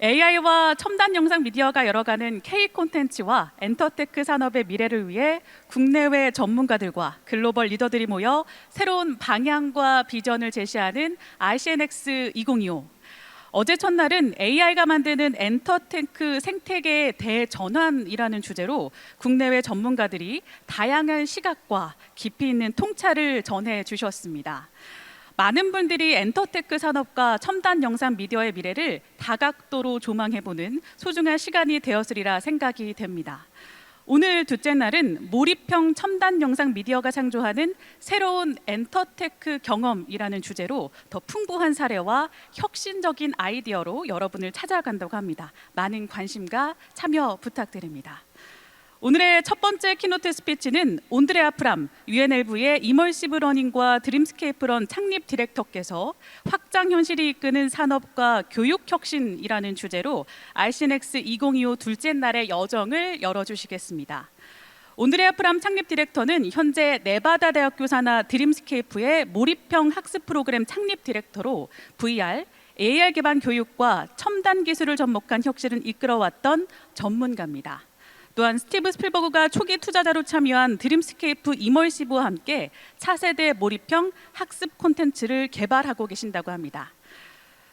AI와 첨단 영상 미디어가 열어가는 K-콘텐츠와 엔터테크 산업의 미래를 위해 국내외 전문가들과 글로벌 리더들이 모여 새로운 방향과 비전을 제시하는 ICNX 2025. 어제 첫날은 AI가 만드는 엔터테크 생태계의 대전환이라는 주제로 국내외 전문가들이 다양한 시각과 깊이 있는 통찰을 전해 주셨습니다. 많은 분들이 엔터테크 산업과 첨단 영상 미디어의 미래를 다각도로 조망해보는 소중한 시간이 되었으리라 생각이 됩니다. 오늘 둘째 날은 몰입형 첨단 영상 미디어가 창조하는 새로운 엔터테크 경험이라는 주제로 더 풍부한 사례와 혁신적인 아이디어로 여러분을 찾아간다고 합니다. 많은 관심과 참여 부탁드립니다. 오늘의 첫 번째 키노트 스피치는 온드레아 프람, UNLV의 이머시브 러닝과 드림스케이프 런 창립 디렉터께서 확장 현실이 이끄는 산업과 교육 혁신이라는 주제로 ICNX 2025 둘째 날의 여정을 열어주시겠습니다. 온드레아 프람 창립 디렉터는 현재 네바다 대학교 산하 드림스케이프의 몰입형 학습 프로그램 창립 디렉터로 VR, AR 기반 교육과 첨단 기술을 접목한 혁신을 이끌어왔던 전문가입니다. 또한 스티브 스필버그가 초기 투자자로 참여한 드림스케이프 이머시브와 함께 차세대 몰입형 학습 콘텐츠를 개발하고 계신다고 합니다.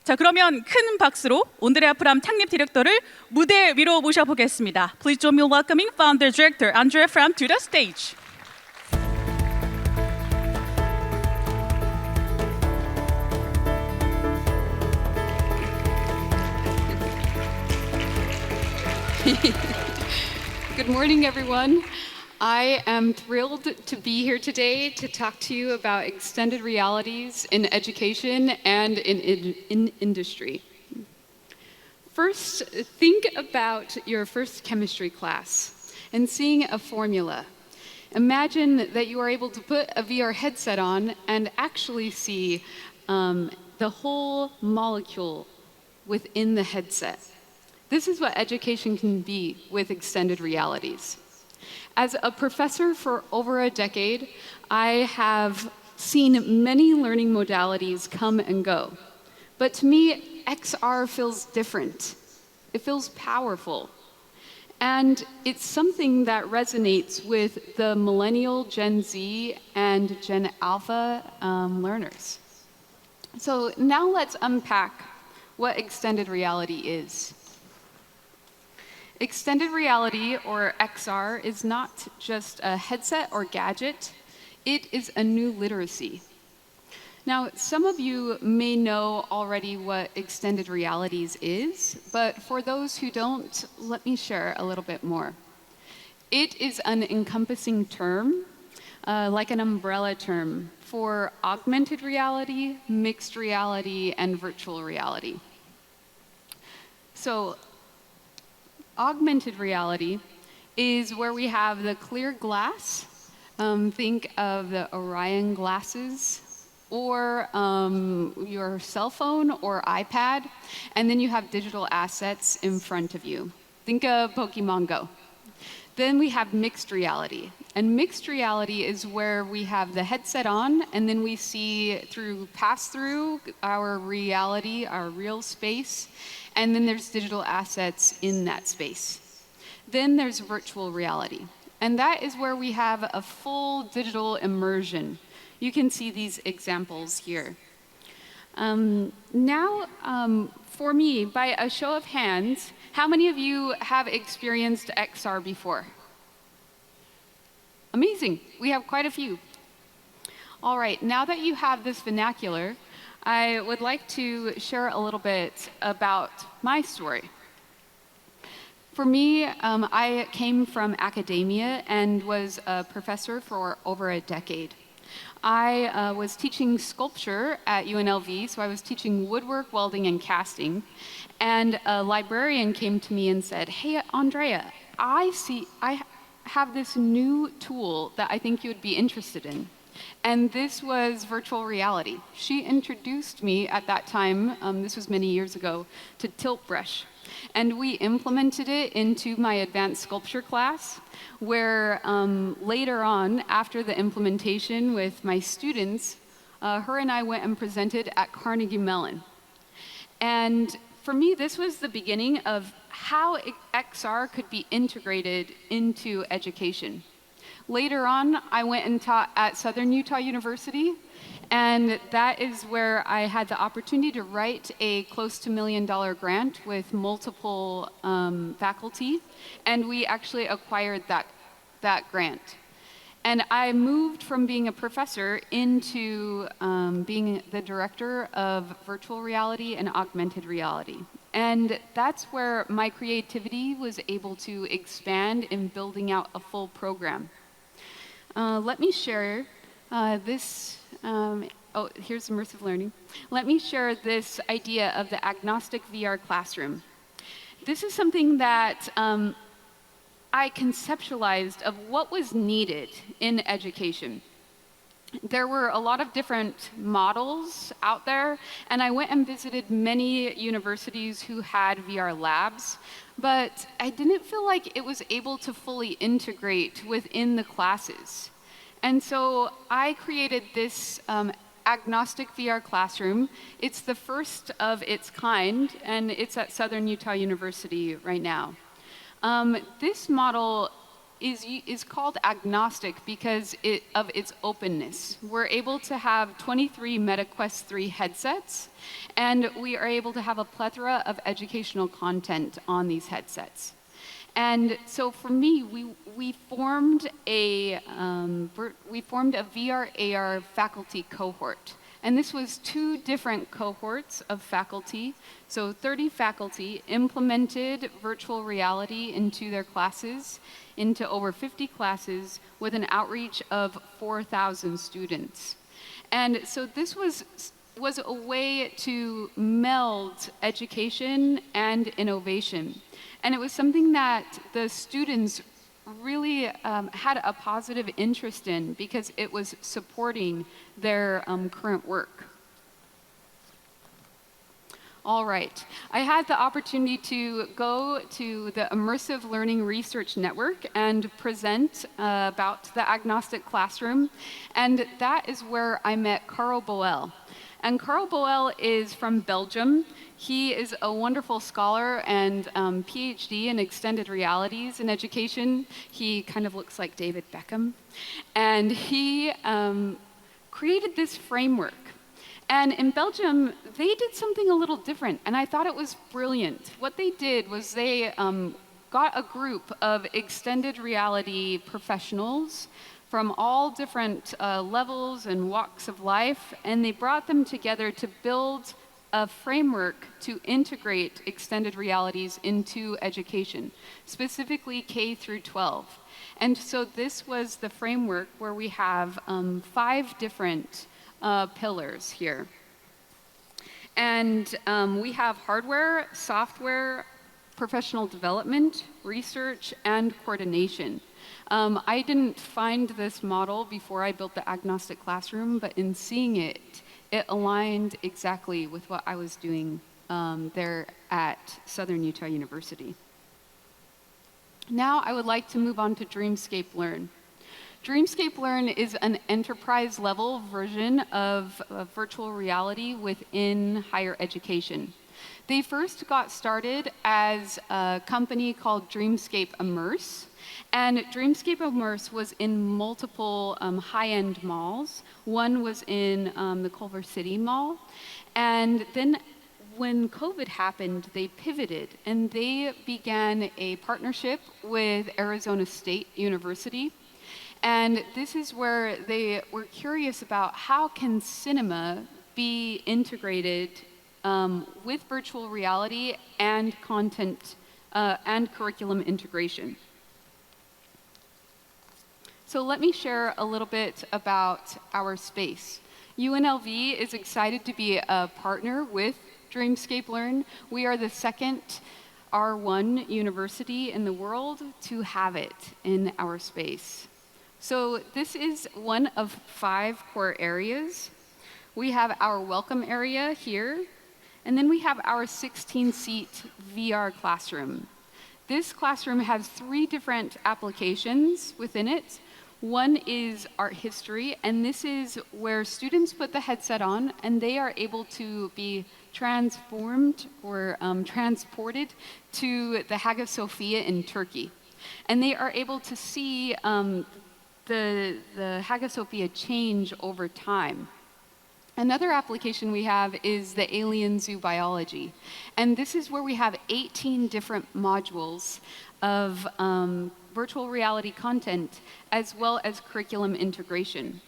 자, 그러면 큰 박수로 온드레아 프람 창립 디렉터를 무대 위로 모셔보겠습니다. Please join me in welcoming founder director Aundrea Frahm to the stage. Good morning, everyone. I am thrilled to be here today to talk to you about extended realities in education and in industry. First, think about your first chemistry class and seeing a formula. Imagine that you are able to put a VR headset on and actually see the whole molecule within the headset. This is what education can be with extended realities. As a professor for over a decade, I have seen many learning modalities come and go. But to me, XR feels different. It feels powerful. And it's something that resonates with the millennial, Gen Z, and Gen Alpha learners. So now let's unpack what extended reality is. Extended reality, or XR, is not just a headset or gadget, it is a new literacy. Now, some of you may know already what extended realities is, but for those who don't, let me share a little bit more. It is an encompassing term, like an umbrella term, for augmented reality, mixed reality, and virtual reality. So, augmented reality is where we have the clear glass. Think of the Orion glasses or your cell phone or iPad, and then you have digital assets in front of you. Think of Pokemon Go. Then we have mixed reality. And mixed reality is where we have the headset on, and then we pass through our reality, our real space, and then there's digital assets in that space. Then there's virtual reality. And that is where we have a full digital immersion. You can see these examples here. Now, for me, by a show of hands, how many of you have experienced XR before? Amazing, we have quite a few. All right, now that you have this vernacular, I would like to share a little bit about my story. For me, I came from academia and was a professor for over a decade. I was teaching sculpture at UNLV, so I was teaching woodwork, welding, and casting. And a librarian came to me and said, "Hey, Aundrea, I have this new tool that I think you would be interested in." And this was virtual reality. She introduced me at that time, this was many years ago, to Tilt Brush. And we implemented it into my advanced sculpture class, where later on, after the implementation with my students, her and I went and presented at Carnegie Mellon. And for me, this was the beginning of how XR could be integrated into education. Later on, I went and taught at Southern Utah University, and that is where I had the opportunity to write a close to $1 million grant with multiple faculty, and we actually acquired that grant. And I moved from being a professor into being the director of virtual reality and augmented reality. And that's where my creativity was able to expand in building out a full program. Let me share this. Oh, here's Immersive Learning. Let me share this idea of the Agnostic VR Classroom. This is something that I conceptualized of what was needed in education. There were a lot of different models out there, and I went and visited many universities who had VR labs, but I didn't feel like it was able to fully integrate within the classes. And so I created this Agnostic VR Classroom. It's the first of its kind, and it's at Southern Utah University right now. This model is called agnostic because of its openness. We're able to have 23 MetaQuest 3 headsets, and we are able to have a plethora of educational content on these headsets. And so for me, we formed a VR AR faculty cohort. And this was 2 different cohorts of faculty. So 30 faculty implemented virtual reality into their classes, into over 50 classes with an outreach of 4,000 students. And so this was a way to meld education and innovation. And it was something that the students really had a positive interest in because it was supporting their current work. All right, I had the opportunity to go to the Immersive Learning Research Network and present about the Agnostic Classroom, and that is where I met Carl Boel. And Carl Boel is from Belgium. He is a wonderful scholar and PhD in extended realities in education. He kind of looks like David Beckham. And he created this framework. And in Belgium, they did something a little different, and I thought it was brilliant. What they did was they got a group of extended reality professionals from all different levels and walks of life, and they brought them together to build a framework to integrate extended realities into education, specifically K through 12. And so this was the framework where we have 5 different pillars here. And we have hardware, software, professional development, research, and coordination. I didn't find this model before I built the Agnostic Classroom, but in seeing it, it aligned exactly with what I was doing there at Southern Utah University. Now I would like to move on to Dreamscape Learn. Dreamscape Learn is an enterprise-level version of virtual reality within higher education. They first got started as a company called Dreamscape Immerse, and Dreamscape Immerse was in multiple high-end malls. One was in the Culver City Mall, and then when COVID happened, they pivoted, and they began a partnership with Arizona State University. And this is where they were curious about how can cinema be integrated with virtual reality and content and curriculum integration. So let me share a little bit about our space. UNLV is excited to be a partner with Dreamscape Learn. We are the second R1 university in the world to have it in our space. So this is one of 5 core areas. We have our welcome area here, and then we have our 16-seat VR classroom. This classroom has 3 different applications within it. One is art history, and this is where students put the headset on and they are able to be transformed or transported to the Hagia Sophia in Turkey. And they are able to see the Hagia Sophia change over time. Another application we have is the alien zoo biology. And this is where we have 18 different modules of virtual reality content, as well as curriculum integration.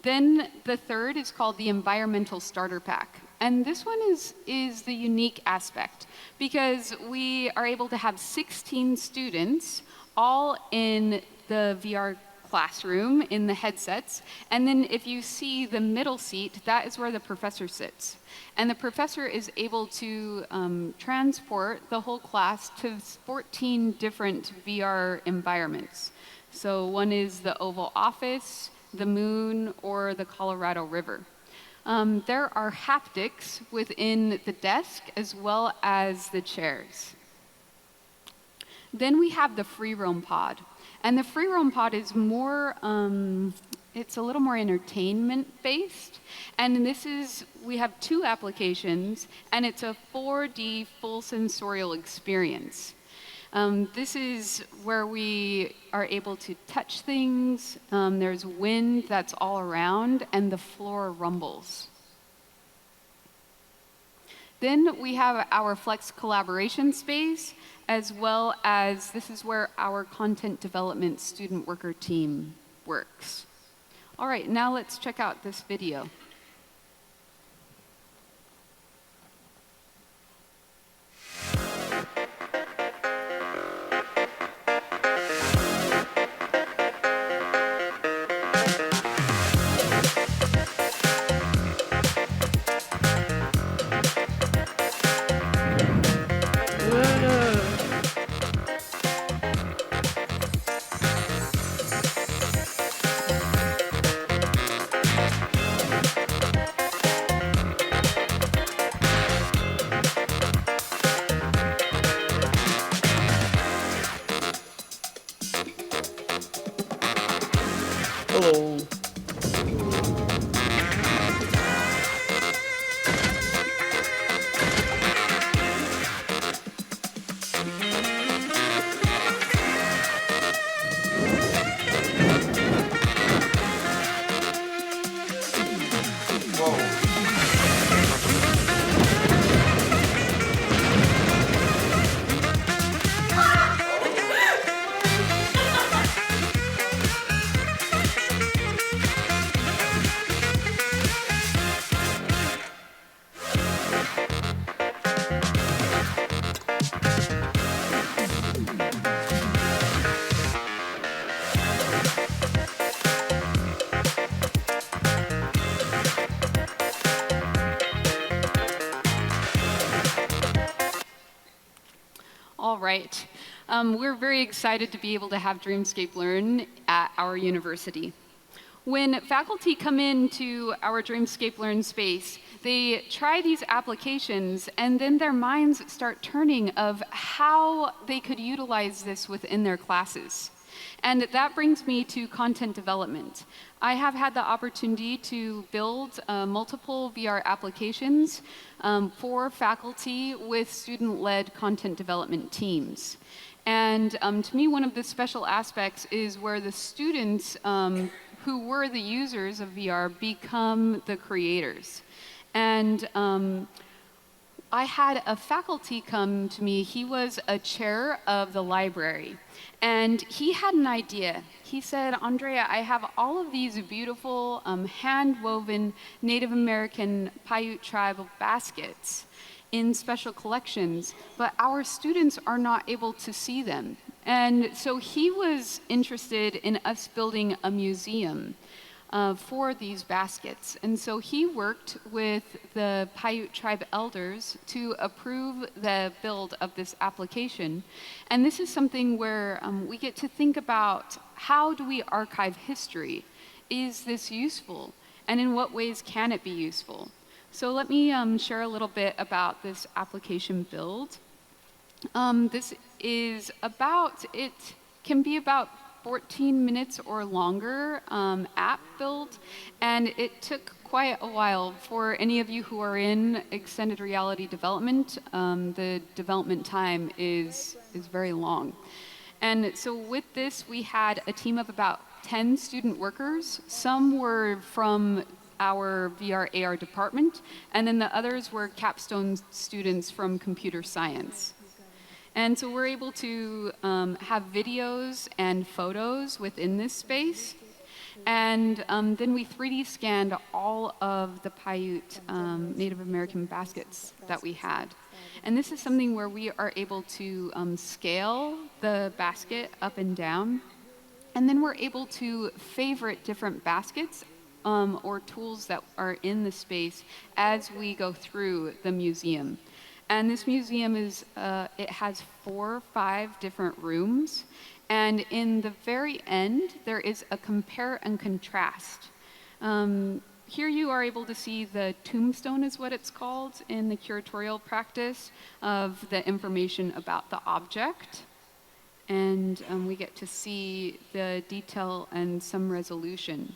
Then the third is called the Environmental Starter Pack. And this one is the unique aspect, because we are able to have 16 students all in the VR classroom in the headsets. And then if you see the middle seat, that is where the professor sits. And the professor is able to transport the whole class to 14 different VR environments. So one is the Oval Office, the moon, or the Colorado River. There are haptics within the desk as well as the chairs. Then we have the free roam pod. And the free roam pod is more, it's a little more entertainment based. And this is, we have 2 applications, and it's a 4D full sensorial experience. This is where we are able to touch things. There's wind that's all around, and the floor rumbles. Then we have our Flex collaboration space, as well as this is where our content development student worker team works. All right, now let's check out this video. Hello. All right. We're very excited to be able to have Dreamscape Learn at our university. When faculty come into our Dreamscape Learn space, they try these applications, and then their minds start turning of how they could utilize this within their classes. And that brings me to content development. I have had the opportunity to build multiple VR applications for faculty with student-led content development teams. And to me, one of the special aspects is where the students who were the users of VR become the creators. And I had a faculty come to me. He was a chair of the library, and he had an idea. He said, Aundrea, I have all of these beautiful hand-woven Native American Paiute tribal baskets in special collections, but our students are not able to see them. And so he was interested in us building a museum for these baskets. And so he worked with the Paiute tribe elders to approve the build of this application. And this is something where we get to think about, how do we archive history? Is this useful? And in what ways can it be useful? So let me share a little bit about this application build. This is about, it can be about 14 minutes or longer app build, and it took quite a while. For any of you who are in extended reality development, the development time is very long. And so with this, we had a team of about 10 student workers. Some were from our VR AR department, and then the others were capstone students from computer science. And so we're able to have videos and photos within this space. And then we 3D scanned all of the Paiute Native American baskets that we had. And this is something where we are able to scale the basket up and down. And then we're able to favorite different baskets or tools that are in the space as we go through the museum. And this museum is, it has 4 or 5 different rooms. And in the very end, there is a compare and contrast. Here you are able to see the tombstone is what it's called in the curatorial practice of the information about the object. And we get to see the detail and some resolution.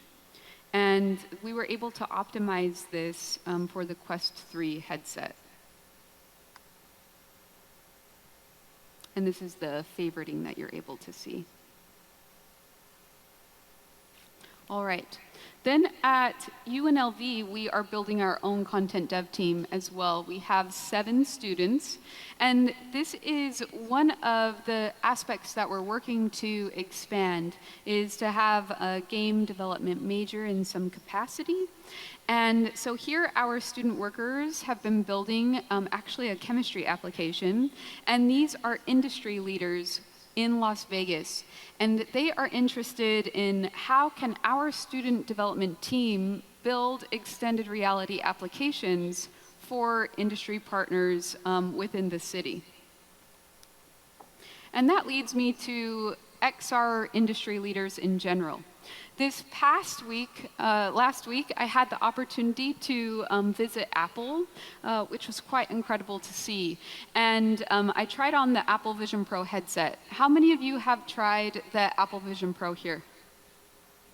And we were able to optimize this for the Quest 3 headset. And this is the favoriting that you're able to see. All right. Then at UNLV, we are building our own content dev team as well. We have 7 students, and this is one of the aspects that we're working to expand, is to have a game development major in some capacity. And so here our student workers have been building actually a chemistry application, and these are industry leaders in Las Vegas, and they are interested in how can our student development team build extended reality applications for industry partners within the city. And that leads me to XR industry leaders in general. This past week, last week, I had the opportunity to visit Apple, which was quite incredible to see. And I tried on the Apple Vision Pro headset. How many of you have tried the Apple Vision Pro here?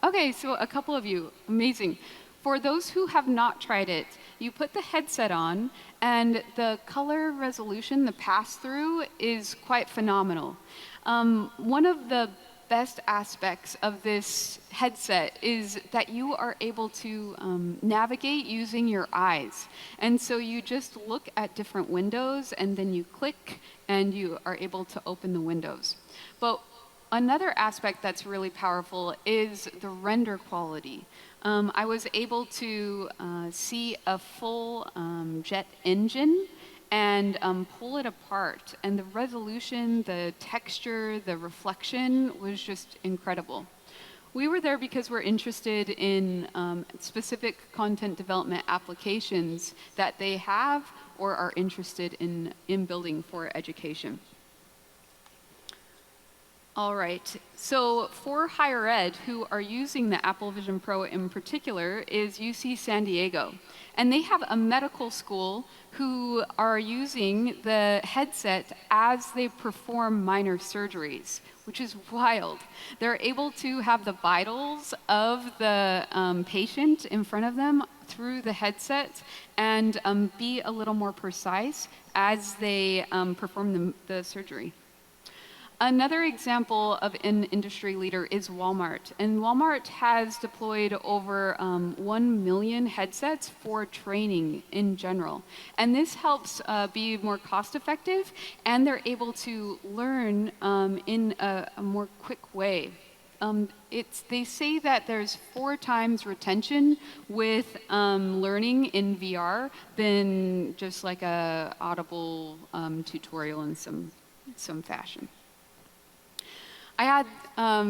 Okay, so a couple of you, amazing. For those who have not tried it, you put the headset on, and the color resolution, the pass-through, is quite phenomenal. One of the best aspects of this headset is that you are able to navigate using your eyes. And so you just look at different windows, and then you click, and you are able to open the windows. But another aspect that's really powerful is the render quality. I was able to see a full jet engine and pull it apart. And the resolution, the texture, the reflection was just incredible. We were there because we're interested in specific content development applications that they have or are interested in building for education. All right, so for higher ed, who are using the Apple Vision Pro in particular is UC San Diego. And they have a medical school who are using the headset as they perform minor surgeries, which is wild. They're able to have the vitals of the patient in front of them through the headset and be a little more precise as they perform the surgery. Another example of an industry leader is Walmart. And Walmart has deployed over 1 million headsets for training in general. And this helps be more cost effective, and they're able to learn in a more quick way. They say that there's 4 times retention with learning in VR than just like a audible tutorial in some fashion. I had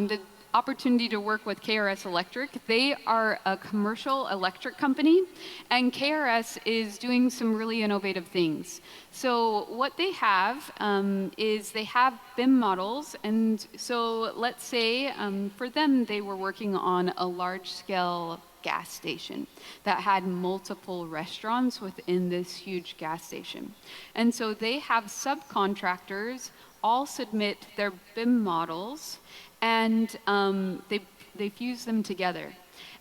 the opportunity to work with KRS Electric. They are a commercial electric company, and KRS is doing some really innovative things. So what they have is they have BIM models, and so let's say for them they were working on a large-scale gas station that had multiple restaurants within this huge gas station. And so they have subcontractors all submit their BIM models, and they fuse them together.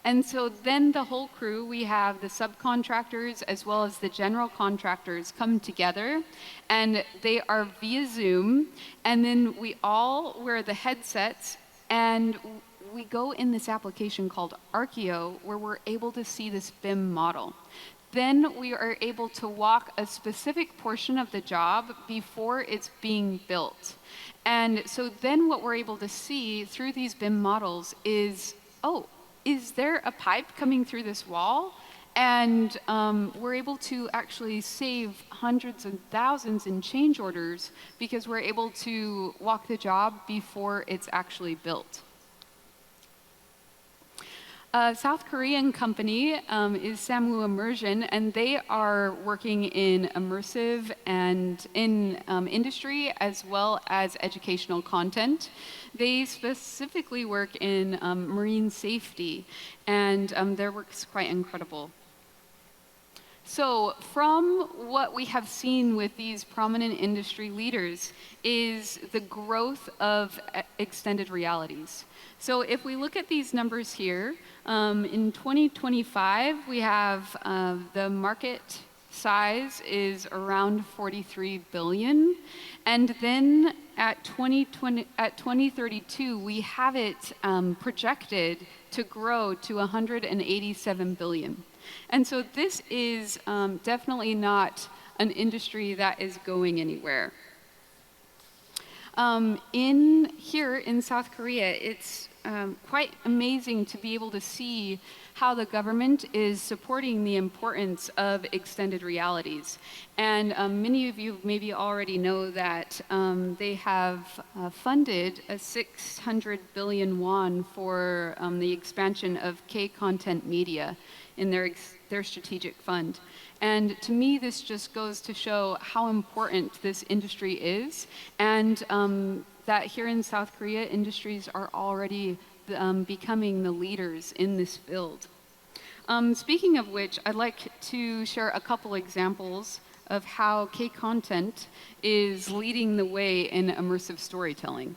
And so then the whole crew, we have the subcontractors as well as the general contractors come together, and they are via Zoom, and then we all wear the headsets, and we go in this application called INCHEON, where we're able to see this BIM model. Then we are able to walk a specific portion of the job before it's being built. And so then what we're able to see through these BIM models is, oh, is there a pipe coming through this wall? And we're able to actually save hundreds and thousands in change orders because we're able to walk the job before it's actually built. A South Korean company is Samu Immersion, and they are working in immersive and in industry as well as educational content. They specifically work in marine safety, and their work is quite incredible. So from what we have seen with these prominent industry leaders is the growth of extended realities. So if we look at these numbers here, in 2025, we have the market size is around 43 billion. And then at 2032, we have it projected to grow to 187 billion. And so this is definitely not an industry that is going anywhere. Here in South Korea, it's quite amazing to be able to see how the government is supporting the importance of extended realities. And many of you maybe already know that they have funded a 600 billion won for the expansion of K-content media in their strategic fund. And to me, this just goes to show how important this industry is, and that here in South Korea, industries are already becoming the leaders in this field. Speaking of which, I'd like to share a couple examples of how K-content is leading the way in immersive storytelling.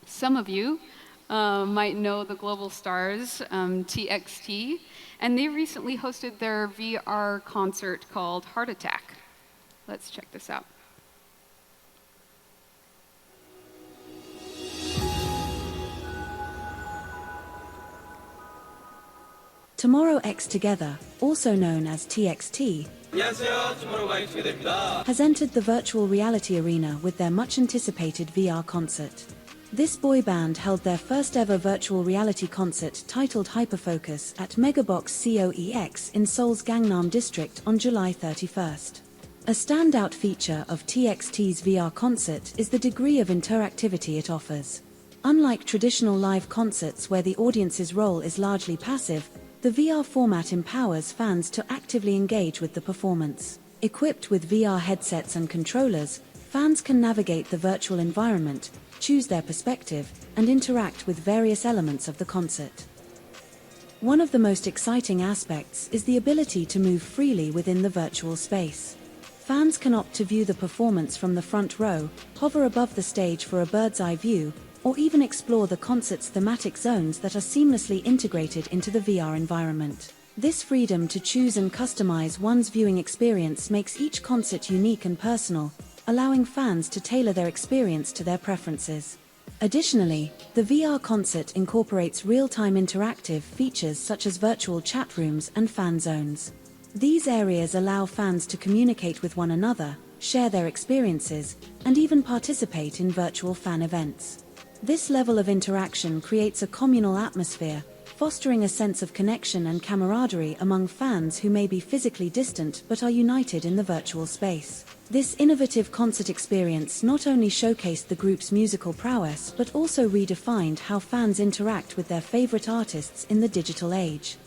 Some of you might know the global stars, TXT, and they recently hosted their VR concert called Heart Attack. Let's check this out. Tomorrow X Together, also known as TXT, has entered the virtual reality arena with their much-anticipated VR concert. This boy band held their first ever virtual reality concert titled Hyperfocus at Megabox COEX in Seoul's Gangnam district on July 31st. A standout feature of TXT's VR concert is the degree of interactivity it offers. Unlike traditional live concerts where the audience's role is largely passive, the VR format empowers fans to actively engage with the performance. Equipped with VR headsets and controllers, fans can navigate the virtual environment, choose their perspective, and interact with various elements of the concert. One of the most exciting aspects is the ability to move freely within the virtual space. Fans can opt to view the performance from the front row, hover above the stage for a bird's-eye view, or even explore the concert's thematic zones that are seamlessly integrated into the VR environment. This freedom to choose and customize one's viewing experience makes each concert unique and personal, allowing fans to tailor their experience to their preferences. Additionally, the VR concert incorporates real-time interactive features such as virtual chat rooms and fan zones. These areas allow fans to communicate with one another, share their experiences, and even participate in virtual fan events. This level of interaction creates a communal atmosphere, fostering a sense of connection and camaraderie among fans who may be physically distant but are united in the virtual space. This innovative concert experience not only showcased the group's musical prowess but also redefined how fans interact with their favorite artists in the digital age.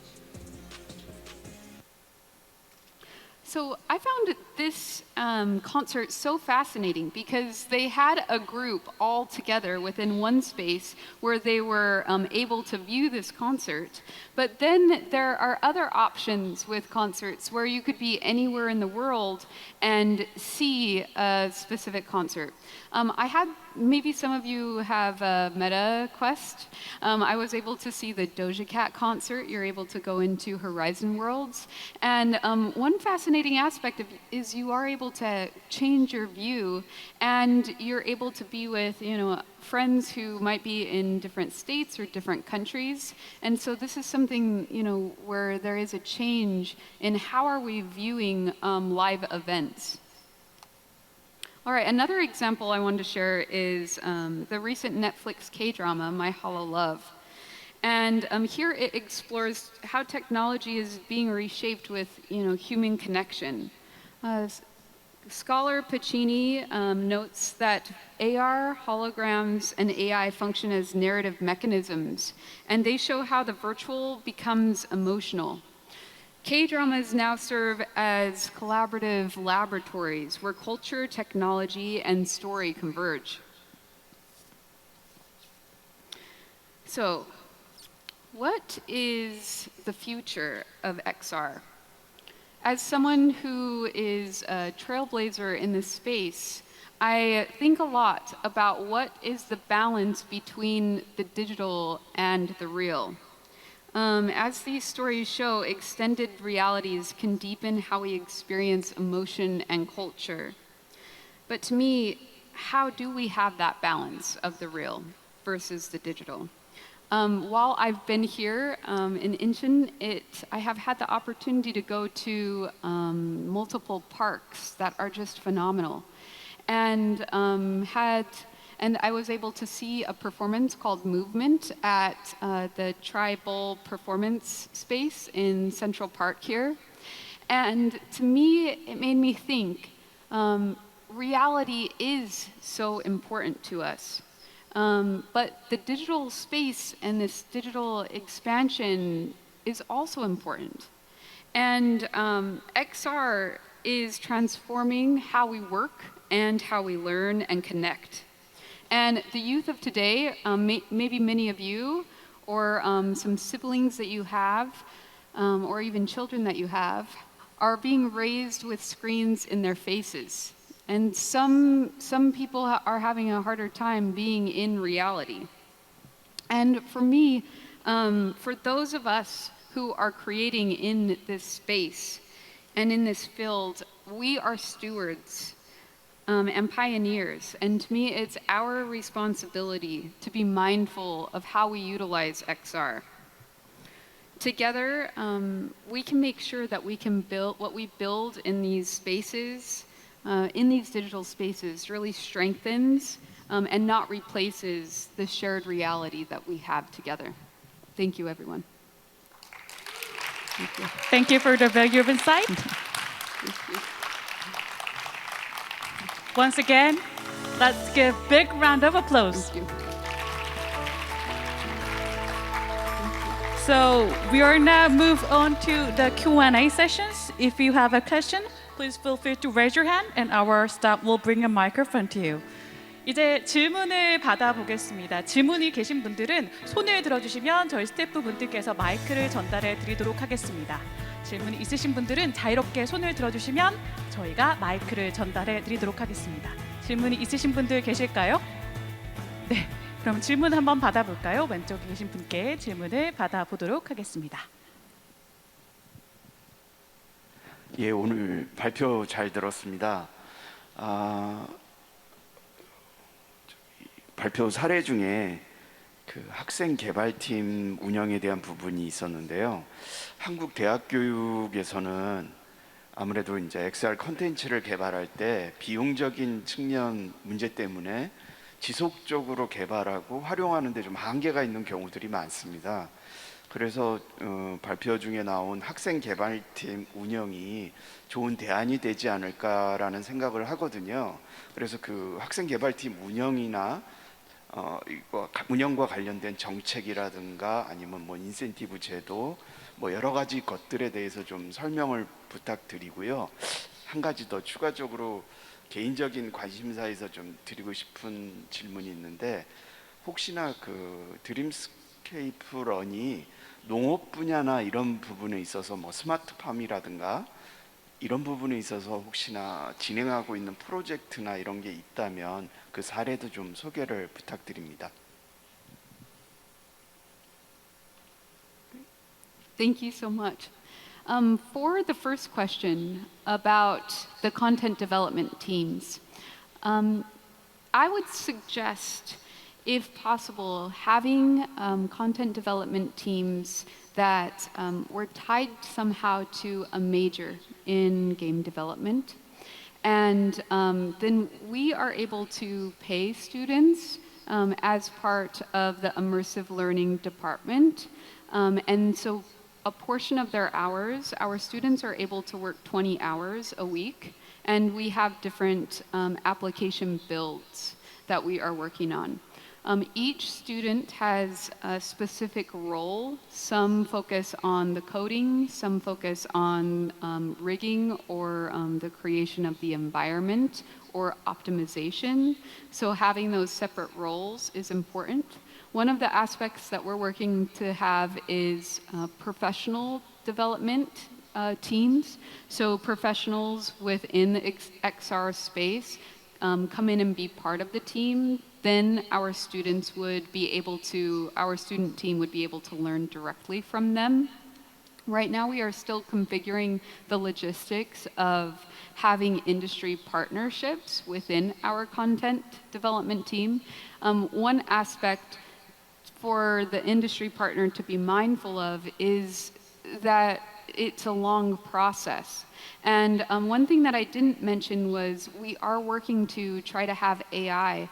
So I found this concert so fascinating because they had a group all together within one space where they were able to view this concert. But then there are other options with concerts where you could be anywhere in the world and see a specific concert. Maybe some of you have a Meta Quest. I was able to see the Doja Cat concert. You're able to go into Horizon Worlds. And one fascinating aspect is you are able to change your view, and you're able to be with, friends who might be in different states or different countries. And so this is something, where there is a change in how are we viewing live events. All right, another example I wanted to share is the recent Netflix K-drama, My Hollow Love. And here it explores how technology is being reshaped with, human connection. Scholar Pacini notes that AR, holograms, and AI function as narrative mechanisms, and they show how the virtual becomes emotional. K-dramas now serve as collaborative laboratories where culture, technology, and story converge. So, what is the future of XR? As someone who is a trailblazer in this space, I think a lot about what is the balance between the digital and the real. As these stories show, extended realities can deepen how we experience emotion and culture. But to me, how do we have that balance of the real versus the digital? While I've been here in INCHEON, I have had the opportunity to go to multiple parks that are just phenomenal. And I was able to see a performance called Movement at the Tribal Performance Space in Central Park here. And to me, it made me think, reality is so important to us. But the digital space and this digital expansion is also important. And XR is transforming how we work and how we learn and connect. And the youth of today, maybe many of you, or some siblings that you have, or even children that you have, are being raised with screens in their faces. And some people are having a harder time being in reality. And for me, for those of us who are creating in this space and in this field, we are stewards and pioneers. And to me, it's our responsibility to be mindful of how we utilize XR. Together, we can make sure that we can build what we build in these spaces, in these digital spaces, really strengthens and not replaces the shared reality that we have together. Thank you, everyone. Thank you. Thank you for the value of insight. Thank you. Once again, let's give a big round of applause. Thank you. So we are now move on to the Q&A sessions. If you have a question, please feel free to raise your hand and our staff will bring a microphone to you. 이제 질문을 받아보겠습니다. 질문이 계신 분들은 손을 들어주시면 저희 스태프분들께서 마이크를 전달해 드리도록 하겠습니다. 질문이 있으신 분들은 자유롭게 손을 들어주시면 저희가 마이크를 전달해 드리도록 하겠습니다. 질문이 있으신 분들 계실까요? 네, 그럼 질문 한번 받아볼까요? 왼쪽에 계신 분께 질문을 받아보도록 하겠습니다. 예, 오늘 발표 잘 들었습니다. 발표 사례 중에 그 학생 개발팀 운영에 대한 부분이 있었는데요. 한국 대학 교육에서는 아무래도 이제 XR 컨텐츠를 개발할 때 비용적인 측면 문제 때문에 지속적으로 개발하고 활용하는 데 좀 한계가 있는 경우들이 많습니다. 그래서 발표 중에 나온 학생 개발팀 운영이 좋은 대안이 되지 않을까라는 생각을 하거든요. 그래서 그 학생 개발팀 운영이나 운영과 관련된 정책이라든가 아니면 뭐 인센티브 제도 뭐 여러 가지 것들에 대해서 좀 설명을 부탁드리고요. 한 가지 더 추가적으로 개인적인 관심사에서 좀 드리고 싶은 질문이 있는데, 혹시나 그 드림스케이프 런이 농업 분야나 이런 부분에 있어서 뭐 스마트팜이라든가 이런 부분에 있어서 혹시나 진행하고 있는 프로젝트나 이런 게 있다면 그 사례도 좀 소개를 부탁드립니다. Thank you so much. For the first question about the content development teams, I would suggest, if possible, having content development teams that were tied somehow to a major in game development. And then we are able to pay students as part of the Immersive Learning department. And so a portion of their hours, our students are able to work 20 hours a week, and we have different application builds that we are working on. Each student has a specific role. Some focus on the coding, some focus on rigging or the creation of the environment or optimization. So having those separate roles is important. One of the aspects that we're working to have is professional development teams. So professionals within the XR space come in and be part of the team. Then our students would be able to, our student team would be able to learn directly from them. Right now we are still configuring the logistics of having industry partnerships within our content development team. One aspect for the industry partner to be mindful of is that it's a long process. And one thing that I didn't mention was we are working to try to have AI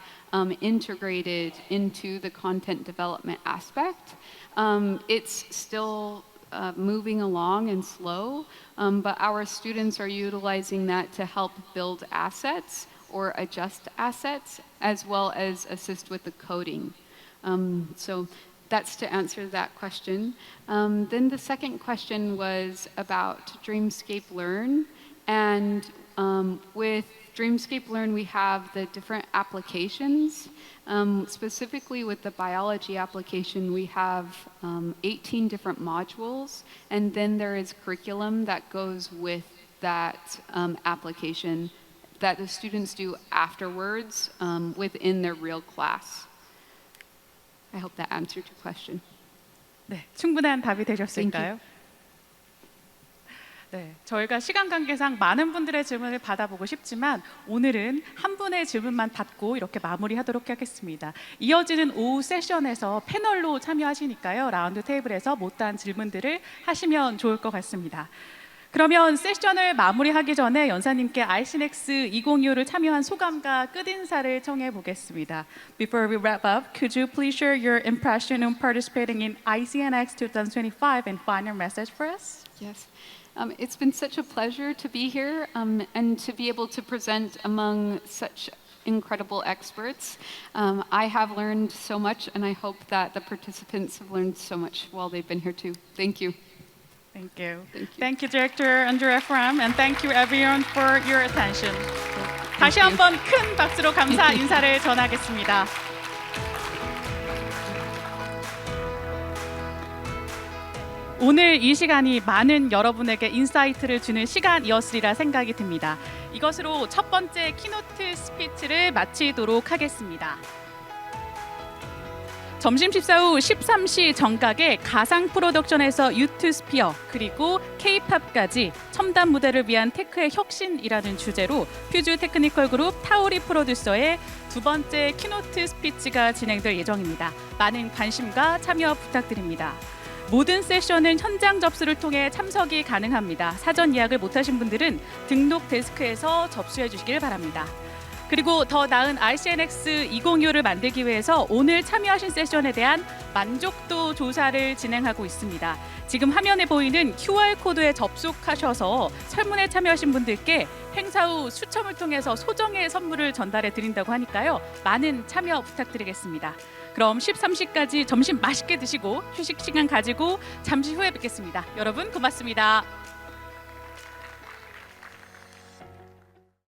integrated into the content development aspect. It's still moving along and slow, but our students are utilizing that to help build assets or adjust assets, as well as assist with the coding. So that's to answer that question. Then the second question was about Dreamscape Learn. And with Dreamscape Learn, we have the different applications. Specifically with the biology application, we have 18 different modules. And then there is curriculum that goes with that application that the students do afterwards within their real class. I hope that answered your question. 네, 충분한 답이 되셨을까요? 네, 저희가 시간 관계상 많은 분들의 질문을 받아보고 싶지만 오늘은 한 분의 질문만 받고 이렇게 마무리하도록 하겠습니다. 이어지는 오후 세션에서 패널로 참여하시니까요. 라운드 테이블에서 못다한 질문들을 하시면 좋을 것 같습니다. 그러면 세션을 마무리하기 전에 연사님께 ICNX 2025를 참여한 소감과 끝인사를 청해 보겠습니다. Before we wrap up, could you please share your impression on participating in ICNX 2025 and final message for us? Yes. It's been such a pleasure to be here and to be able to present among such incredible experts. I have learned so much, and I hope that the participants have learned so much while they've been here too. Thank you. Thank you. Thank you. Thank you, Director Aundrea Frahm, and thank you everyone for your attention. 다시 한번 큰 박수로 감사 인사를 전하겠습니다. 오늘 이 시간이 많은 여러분에게 인사이트를 주는 시간이었으리라 생각이 듭니다. 이것으로 첫 번째 키노트 스피치를 마치도록 하겠습니다. 점심 식사 후 13시 정각에 가상 프로덕션에서 유투스피어 그리고 K-팝까지 첨단 무대를 위한 테크의 혁신이라는 주제로 퓨즈 테크니컬 그룹 타오리 프로듀서의 두 번째 키노트 스피치가 진행될 예정입니다. 많은 관심과 참여 부탁드립니다. 모든 세션은 현장 접수를 통해 참석이 가능합니다. 사전 예약을 못하신 분들은 등록 데스크에서 접수해 주시길 바랍니다. 그리고 더 나은 ICNX 2025를 만들기 위해서 오늘 참여하신 세션에 대한 만족도 조사를 진행하고 있습니다. 지금 화면에 보이는 QR코드에 접속하셔서 설문에 참여하신 분들께 행사 후 추첨을 통해서 소정의 선물을 전달해 드린다고 하니까요. 많은 참여 부탁드리겠습니다. 그럼 13시까지 점심 맛있게 드시고 휴식 시간 가지고 잠시 후에 뵙겠습니다. 여러분 고맙습니다.